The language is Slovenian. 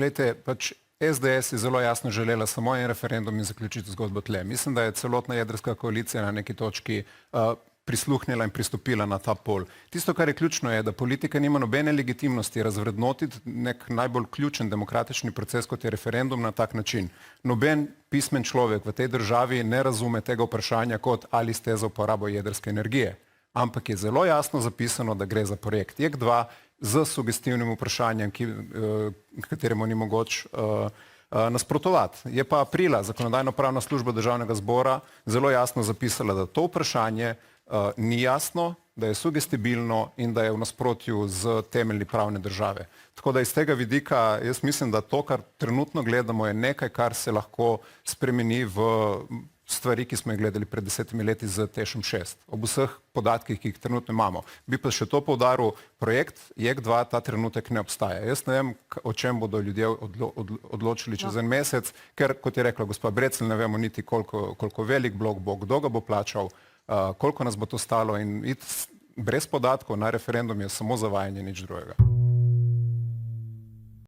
Glejte, pač SDS je zelo jasno želela samo en referendum in zaključiti zgodbo tle. Mislim, da je celotna jedrska koalicija na neki točki prisluhnila in pristopila na ta pol. Tisto, kar je ključno, je, da politika nima nobene legitimnosti razvrednotiti nek najbolj ključen demokratični proces, kot je referendum, na tak način. Noben pismen človek v tej državi ne razume tega vprašanja kot ali ste za uporabo jedrske energije. Ampak je zelo jasno zapisano, da gre za projekt JEK2 z sugestivnim vprašanjem, kateremu ni mogoč nasprotovati. Je pa aprila Zakonodajno-pravna služba Državnega zbora zelo jasno zapisala, da to vprašanje ni jasno, da je sugestibilno in da je v nasprotju z temelji pravne države. Tako da iz tega vidika jaz mislim, da to, kar trenutno gledamo, je nekaj, kar se lahko spremeni v stvari, ki smo jih gledali pred 10 leti z Tešem 6. Ob vseh podatkih, ki jih trenutno imamo. Bi pa še to poudaril, projekt JEK2 ta trenutek ne obstaja. Jaz ne vem, o čem bodo ljudje odločili čez en mesec, ker, kot je rekla gospa Brecelj, ne vemo niti koliko velik blok bo, kdo ga bo plačal, koliko nas bo to stalo in iti brez podatkov na referendum je samo zavajanje, nič drugega.